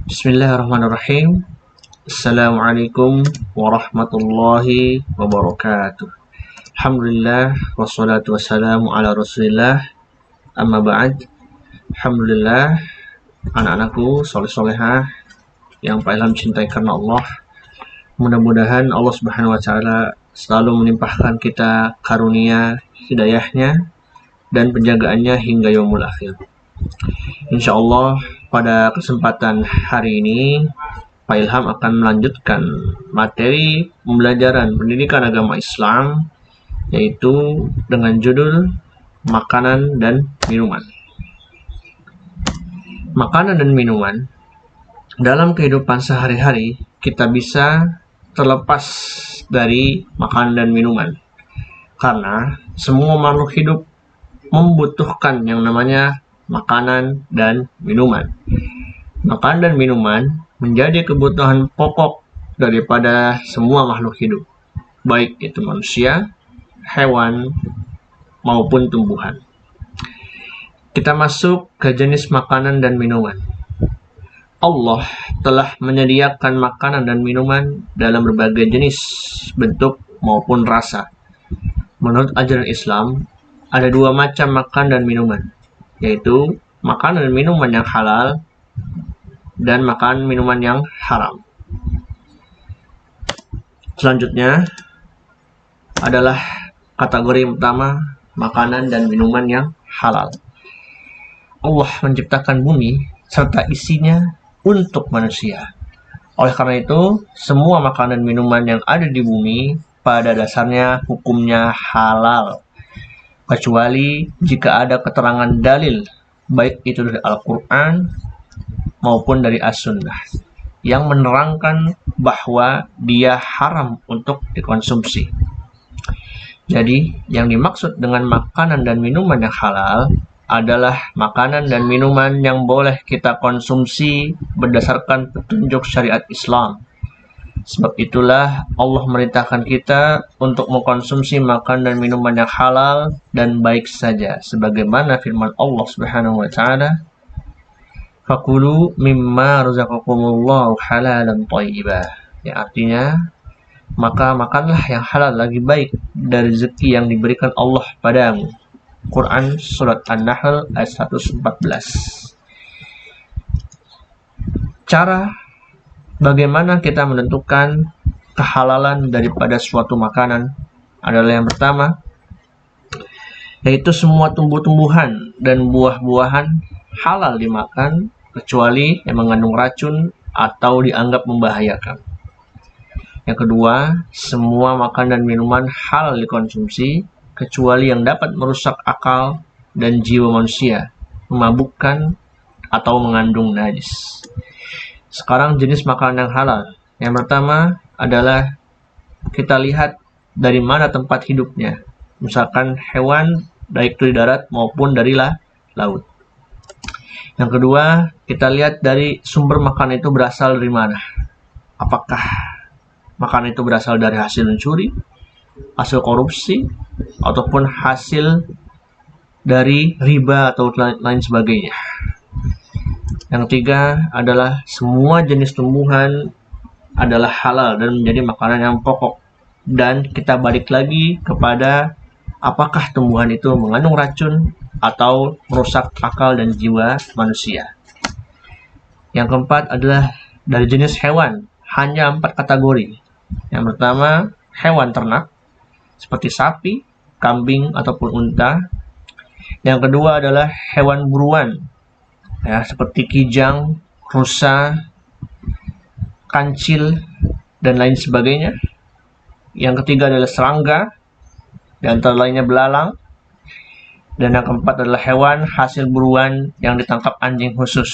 Bismillahirrahmanirrahim. Assalamualaikum warahmatullahi wabarakatuh. Alhamdulillah wassalatu wassalamu ala Rasulillah. Amma ba'd. Alhamdulillah, anak-anakku soleh-solehah yang Pak Ilham cintai karena Allah. Mudah-mudahan Allah Subhanahu wa taala selalu melimpahkan kita karunia hidayahnya dan penjagaannya hingga yaumul akhir. Insyaallah pada kesempatan hari ini Pak Ilham akan melanjutkan materi pembelajaran pendidikan agama Islam, yaitu dengan judul makanan dan minuman. Makanan dan minuman dalam kehidupan sehari-hari kita bisa terlepas dari makanan dan minuman, karena semua makhluk hidup membutuhkan yang namanya makanan dan minuman. Makanan dan minuman menjadi kebutuhan pokok daripada semua makhluk hidup, baik itu manusia, hewan, maupun tumbuhan. Kita masuk ke jenis makanan dan minuman. Allah telah menyediakan makanan dan minuman dalam berbagai jenis, bentuk, maupun rasa. Menurut ajaran Islam, ada dua macam makan dan minuman, yaitu makanan dan minuman yang halal dan makanan minuman yang haram. Selanjutnya adalah kategori pertama, makanan dan minuman yang halal. Allah menciptakan bumi serta isinya untuk manusia. Oleh karena itu, semua makanan dan minuman yang ada di bumi pada dasarnya hukumnya halal, kecuali jika ada keterangan dalil, baik itu dari Al-Quran maupun dari As-Sunnah, yang menerangkan bahwa dia haram untuk dikonsumsi. Jadi, yang dimaksud dengan makanan dan minuman yang halal adalah makanan dan minuman yang boleh kita konsumsi berdasarkan petunjuk syariat Islam. Sebab itulah Allah merintahkan kita untuk mengkonsumsi makanan dan minuman yang halal dan baik saja, sebagaimana firman Allah Subhanahu wa taala, "Fakulu mimma razaqakumullahu halalan thayyiban." Yang artinya, maka makanlah yang halal lagi baik dari rezeki yang diberikan Allah padamu. Quran surat An-Nahl ayat 114. Cara bagaimana kita menentukan kehalalan daripada suatu makanan adalah yang pertama, yaitu semua tumbuh-tumbuhan dan buah-buahan halal dimakan, kecuali yang mengandung racun atau dianggap membahayakan. Yang kedua, semua makanan dan minuman halal dikonsumsi, kecuali yang dapat merusak akal dan jiwa manusia, memabukkan atau mengandung najis. Sekarang jenis makanan yang halal. Yang pertama adalah kita lihat dari mana tempat hidupnya. Misalkan hewan, baik itu di darat maupun dari laut. Yang kedua, kita lihat dari sumber makanan itu berasal dari mana. Apakah makanan itu berasal dari hasil mencuri, hasil korupsi, ataupun hasil dari riba atau lain sebagainya. Yang ketiga adalah semua jenis tumbuhan adalah halal dan menjadi makanan yang pokok. Dan kita balik lagi kepada apakah tumbuhan itu mengandung racun atau merusak akal dan jiwa manusia. Yang keempat adalah dari jenis hewan, hanya 4 kategori. Yang pertama, hewan ternak seperti sapi, kambing, ataupun unta. Yang kedua adalah hewan buruan, ya, seperti kijang, rusa, kancil, dan lain sebagainya. Yang ketiga adalah serangga, dan antara lainnya belalang. Dan yang keempat adalah hewan hasil buruan yang ditangkap anjing khusus.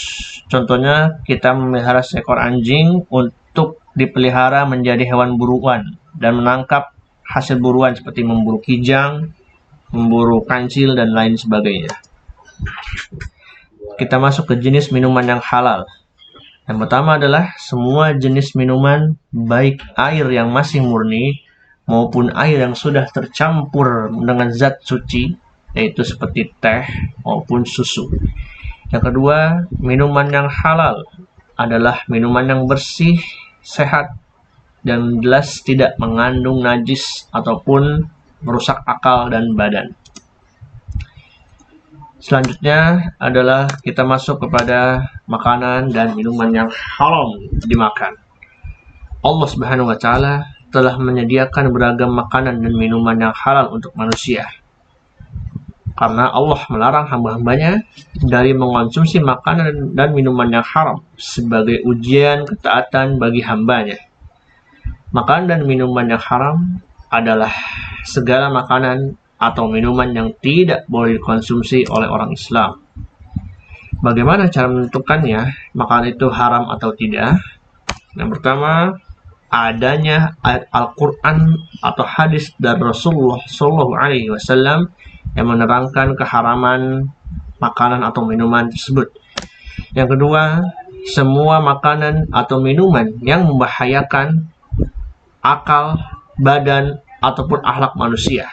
Contohnya, kita memelihara seekor anjing untuk dipelihara menjadi hewan buruan dan menangkap hasil buruan seperti memburu kijang, memburu kancil, dan lain sebagainya. Kita masuk ke jenis minuman yang halal. Yang pertama adalah semua jenis minuman, baik air yang masih murni maupun air yang sudah tercampur dengan zat suci, yaitu seperti teh maupun susu. Yang kedua, minuman yang halal adalah minuman yang bersih, sehat, dan jelas tidak mengandung najis ataupun merusak akal dan badan. Selanjutnya adalah kita masuk kepada makanan dan minuman yang haram dimakan. Allah Subhanahu wa Ta'ala telah menyediakan beragam makanan dan minuman yang halal untuk manusia. Karena Allah melarang hamba-hambanya dari mengonsumsi makanan dan minuman yang haram sebagai ujian ketaatan bagi hambanya. Makanan dan minuman yang haram adalah segala makanan atau minuman yang tidak boleh dikonsumsi oleh orang Islam. Bagaimana cara menentukannya makanan itu haram atau tidak? Yang pertama, adanya ayat Al-Quran atau hadis dari Rasulullah SAW yang menerangkan keharaman makanan atau minuman tersebut. Yang kedua, semua makanan atau minuman yang membahayakan akal, badan, ataupun akhlak manusia.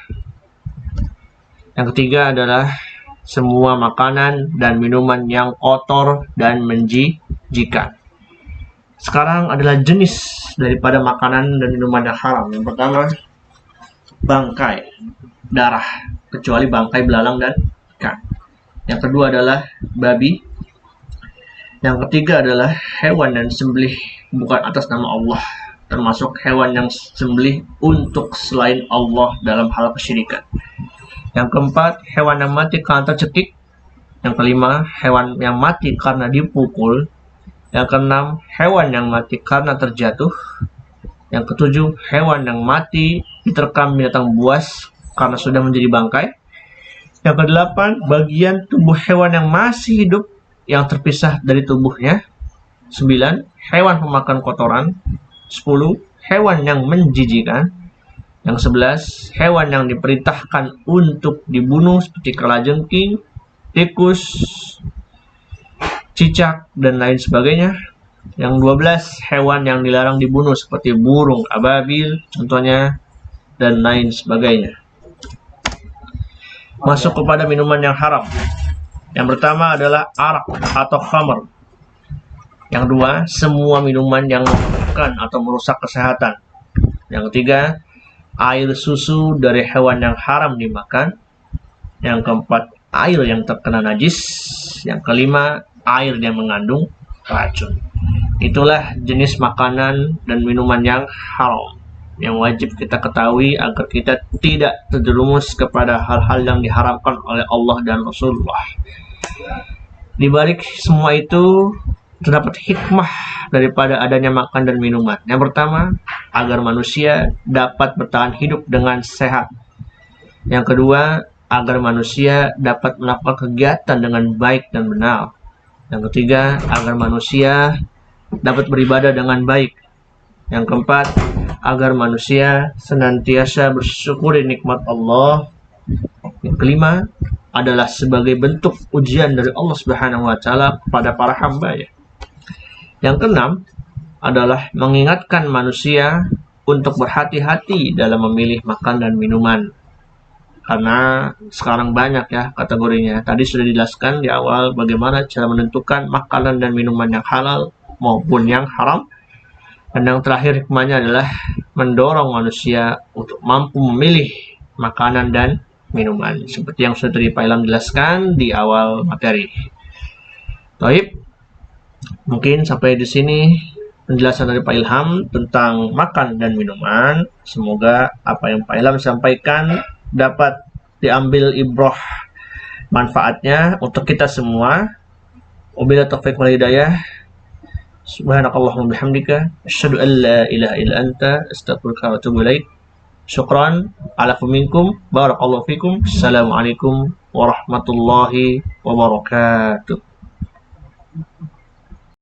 Yang ketiga adalah semua makanan dan minuman yang kotor dan menjijikan. Sekarang adalah jenis daripada makanan dan minuman yang haram. Yang pertama, bangkai, darah, kecuali bangkai belalang dan ikan. Yang kedua adalah babi. Yang ketiga adalah hewan dan sembelih bukan atas nama Allah, termasuk hewan yang sembelih untuk selain Allah dalam hal kesyirikan. Yang keempat, hewan yang mati karena tercekik. Yang kelima, hewan yang mati karena dipukul. Yang keenam, hewan yang mati karena terjatuh. Yang ketujuh, hewan yang mati diterkam binatang buas karena sudah menjadi bangkai. Yang kedelapan, bagian tubuh hewan yang masih hidup yang terpisah dari tubuhnya. 9, hewan pemakan kotoran. 10, hewan yang menjijikan. Yang 11, hewan yang diperintahkan untuk dibunuh seperti kalajengking, tikus, cicak, dan lain sebagainya. Yang 12, hewan yang dilarang dibunuh seperti burung ababil, contohnya, dan lain sebagainya. Masuk kepada minuman yang haram. Yang pertama adalah arak atau khamr. Yang kedua, semua minuman yang memabukkan atau merusak kesehatan. Yang ketiga, air susu dari hewan yang haram dimakan. Yang keempat, air yang terkena najis. Yang kelima, air yang mengandung racun. Itulah jenis makanan dan minuman yang haram yang wajib kita ketahui agar kita tidak terjerumus kepada hal-hal yang diharamkan oleh Allah dan Rasulullah. Di balik semua itu terdapat hikmah daripada adanya makan dan minuman. Yang pertama, agar manusia dapat bertahan hidup dengan sehat. Yang kedua, agar manusia dapat melakukan kegiatan dengan baik dan benar. Yang ketiga, agar manusia dapat beribadah dengan baik. Yang keempat, agar manusia senantiasa bersyukur nikmat Allah. Yang kelima adalah sebagai bentuk ujian dari Allah Subhanahu wa Ta'ala kepada para hamba-Nya. Yang keenam adalah mengingatkan manusia untuk berhati-hati dalam memilih makan dan minuman. Karena sekarang banyak ya kategorinya. Tadi sudah dijelaskan di awal bagaimana cara menentukan makanan dan minuman yang halal maupun yang haram. Dan yang terakhir hikmahnya adalah mendorong manusia untuk mampu memilih makanan dan minuman. Seperti yang sudah Pak Ilham jelaskan di awal materi. Baik, mungkin sampai di sini penjelasan dari Pak Ilham tentang makan dan minuman. Semoga apa yang Pak Ilham sampaikan dapat diambil ibrah manfaatnya untuk kita semua. Wabillahi taufiq wal hidayah. Subhanakallahumma bihamdika asyhadu an la ilaha illa anta astaghfiruka wa atubu ilaik. Syukran ala minkum barakallahu fikum. Assalamualaikum warahmatullahi wabarakatuh.